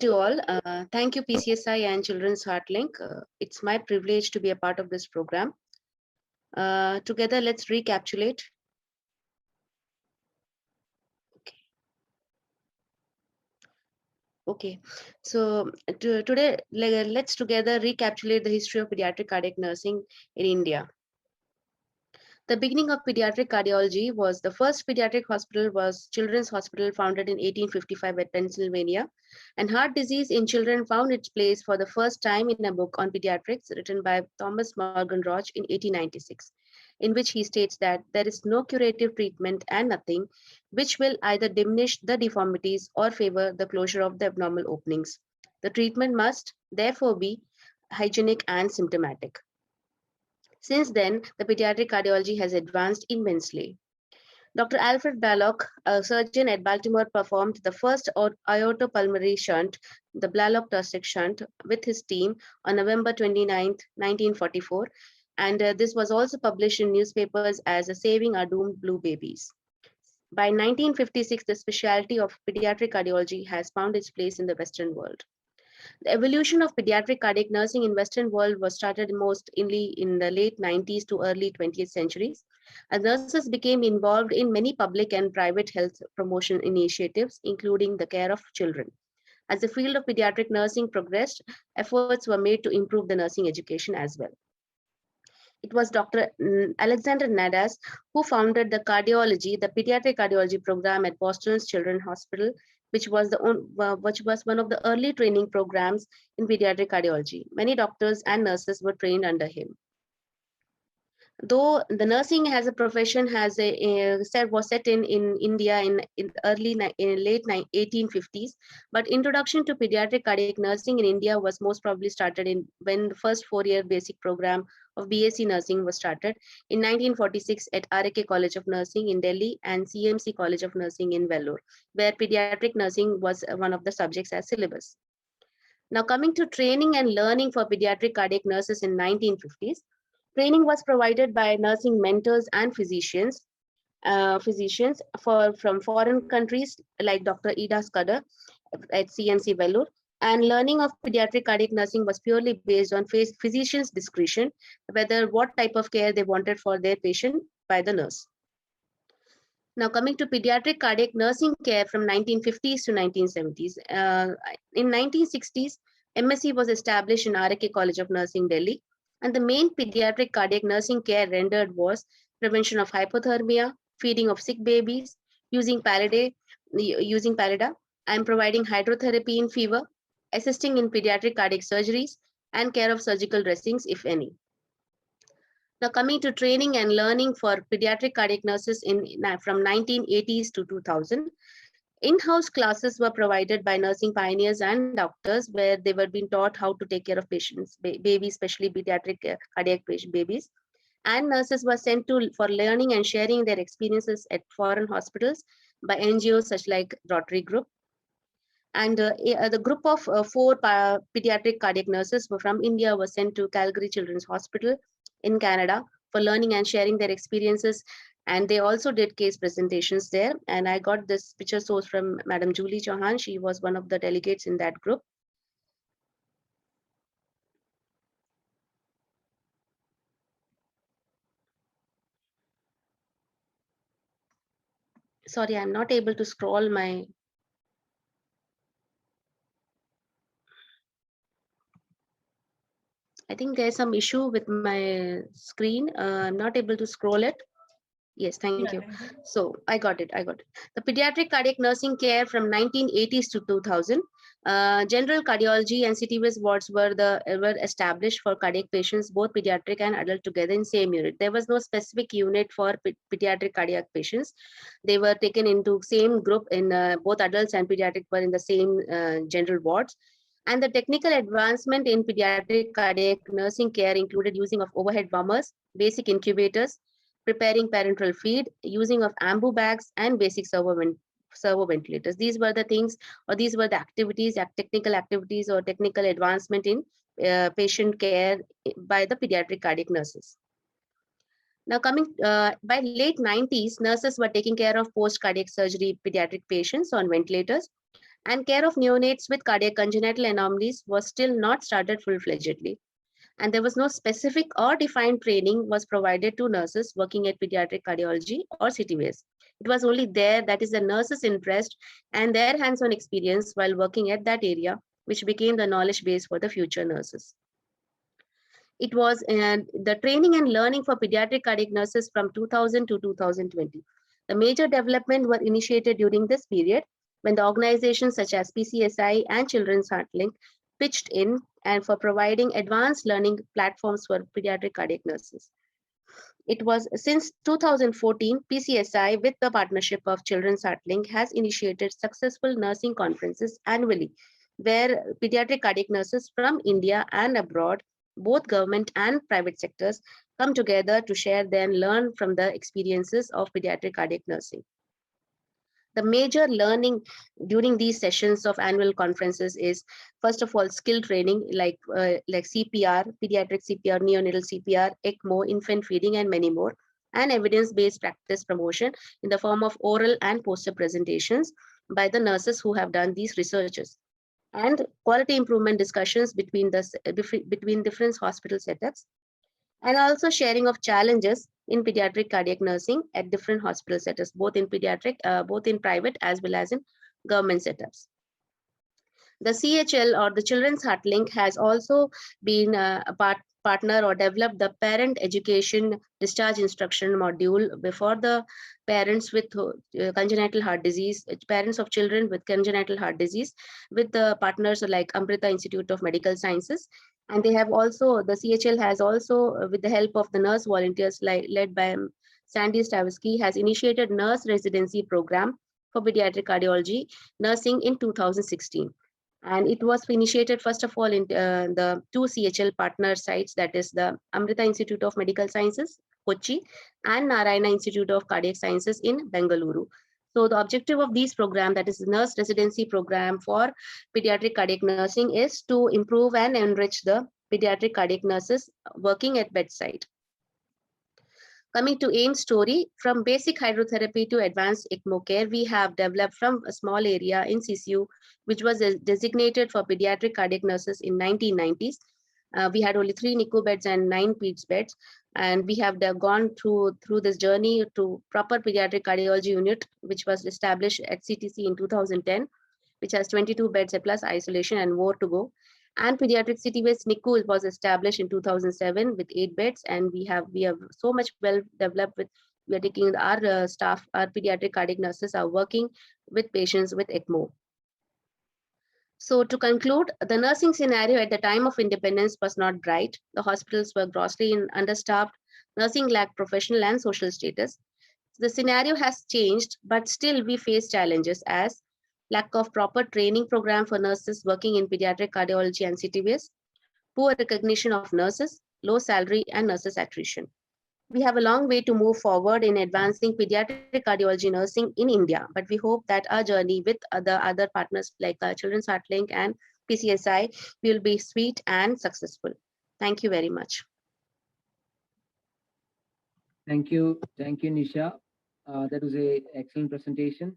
to all. Thank you, PCSI and Children's Heartlink. It's my privilege to be a part of this program. Together, let's recapitulate. Okay. So today, let's together recapitulate the history of pediatric cardiac nursing in India. The beginning of pediatric cardiology was the first pediatric hospital was Children's Hospital founded in 1855 at Pennsylvania, and heart disease in children found its place for the first time in a book on pediatrics written by Thomas Morgan Roch in 1896, in which he states that there is no curative treatment and nothing which will either diminish the deformities or favor the closure of the abnormal openings. The treatment must therefore be hygienic and symptomatic. Since then, the pediatric cardiology has advanced immensely. Dr. Alfred Blalock, a surgeon at Baltimore, performed the first aortopulmonary shunt, the Blalock-Taussig shunt, with his team on November 29, 1944, and this was also published in newspapers as a Saving Our Doomed Blue Babies. By 1956, the specialty of pediatric cardiology has found its place in the Western world. The evolution of pediatric cardiac nursing in Western world was started mostly in the late 90s to early 20th centuries. As nurses became involved in many public and private health promotion initiatives, including the care of children. As the field of pediatric nursing progressed, efforts were made to improve the nursing education as well. It was Dr. Alexander Nadas who founded the pediatric cardiology program at Boston's Children's Hospital, which was one of the early training programs in pediatric cardiology. Many doctors and nurses were trained under him. Though the nursing as a profession was set in India in late 1850s, but introduction to pediatric cardiac nursing in India was most probably started when the first 4-year basic program of BSc nursing was started in 1946 at RK College of Nursing in Delhi and CMC College of Nursing in Vellore, where pediatric nursing was one of the subjects as syllabus. Now coming to training and learning for pediatric cardiac nurses in 1950s, training was provided by nursing mentors and physicians from foreign countries like Dr. Ida Scudder at CMC Vellore. And learning of pediatric cardiac nursing was purely based on physician's discretion, whether what type of care they wanted for their patient by the nurse. Now coming to pediatric cardiac nursing care from 1950s to 1970s. In 1960s, MSc was established in RK College of Nursing, Delhi. And the main pediatric cardiac nursing care rendered was prevention of hypothermia, feeding of sick babies, using Palliada, and providing hydrotherapy in fever, assisting in pediatric cardiac surgeries, and care of surgical dressings, if any. Now coming to training and learning for pediatric cardiac nurses from 1980s to 2000, in-house classes were provided by nursing pioneers and doctors where they were being taught how to take care of patients, babies, especially pediatric cardiac babies. And nurses were sent for learning and sharing their experiences at foreign hospitals by NGOs such like Rotary Group. And the group of 4 pediatric cardiac nurses from India were sent to Calgary Children's Hospital in Canada for learning and sharing their experiences. And they also did case presentations there. And I got this picture source from Madam Julie Chauhan. She was one of the delegates in that group. Sorry, I'm not able to scroll my. I think there's some issue with my screen. I'm not able to scroll it. Yes, thank you. So I got it. The pediatric cardiac nursing care from 1980s to 2000. General cardiology and CT-based wards were established for cardiac patients, both pediatric and adult together in same unit. There was no specific unit for pediatric cardiac patients. They were taken into same group in both adults and pediatric were in the same general wards. And the technical advancement in pediatric cardiac nursing care included using of overhead warmers, basic incubators, preparing parenteral feed, using of ambu bags, and basic servo ventilators. These were the things, or these were the activities, technical activities or technical advancement in patient care by the pediatric cardiac nurses. Now coming by late 90s, nurses were taking care of post-cardiac surgery pediatric patients on ventilators. And care of neonates with cardiac congenital anomalies was still not started full-fledgedly. And there was no specific or defined training was provided to nurses working at pediatric cardiology or CTVS. It was only there, that is the nurses' interest and their hands-on experience while working at that area, which became the knowledge base for the future nurses. It was the training and learning for pediatric cardiac nurses from 2000 to 2020. The major development were initiated during this period when the organizations such as PCSI and Children's Heart Link pitched in and for providing advanced learning platforms for pediatric cardiac nurses. It was since 2014, PCSI, with the partnership of Children's Heart Link, has initiated successful nursing conferences annually, where pediatric cardiac nurses from India and abroad, both government and private sectors, come together to share and learn from the experiences of pediatric cardiac nursing. The major learning during these sessions of annual conferences is, first of all, skill training like CPR, pediatric CPR, neonatal CPR, ECMO, infant feeding, and many more, and evidence-based practice promotion in the form of oral and poster presentations by the nurses who have done these researches, and quality improvement discussions between different hospital setups, and also sharing of challenges in pediatric cardiac nursing at different hospital setups, both in private as well as in government setups. The CHL, or the Children's Heart Link, has also been a partner or developed the parent education discharge instruction module before the parents with congenital heart disease, parents of children with congenital heart disease, with the partners like Amrita Institute of Medical Sciences. And they have also, the CHL has also, with the help of the nurse volunteers led by Sandy Stavisky, has initiated nurse residency program for pediatric cardiology nursing in 2016. And it was initiated, first of all, in the two CHL partner sites, that is the Amrita Institute of Medical Sciences, Kochi, and Narayana Institute of Cardiac Sciences in Bengaluru. So the objective of these programs, that is the nurse residency program for pediatric cardiac nursing, is to improve and enrich the pediatric cardiac nurses working at bedside. Coming to AIM story, from basic hydrotherapy to advanced ECMO care, we have developed from a small area in CCU, which was designated for pediatric cardiac nurses in 1990s. We had only 3 NICU beds and 9 PEDS beds, and we have gone through this journey to proper pediatric cardiology unit, which was established at CTC in 2010, which has 22 beds plus isolation and more to go. And pediatric CTVS NICU was established in 2007 with 8 beds, and we have so much well developed with, we are taking our staff, our pediatric cardiac nurses are working with patients with ECMO. So to conclude, the nursing scenario at the time of independence was not bright. The hospitals were grossly understaffed. Nursing lacked professional and social status. The scenario has changed, but still we face challenges as lack of proper training program for nurses working in pediatric cardiology and CTVS, poor recognition of nurses, low salary, and nurses attrition. We have a long way to move forward in advancing pediatric cardiology nursing in India, but we hope that our journey with the other partners like Children's Heart Link and PCSI will be sweet and successful. Thank you very much. Thank you, Nisha. That was an excellent presentation.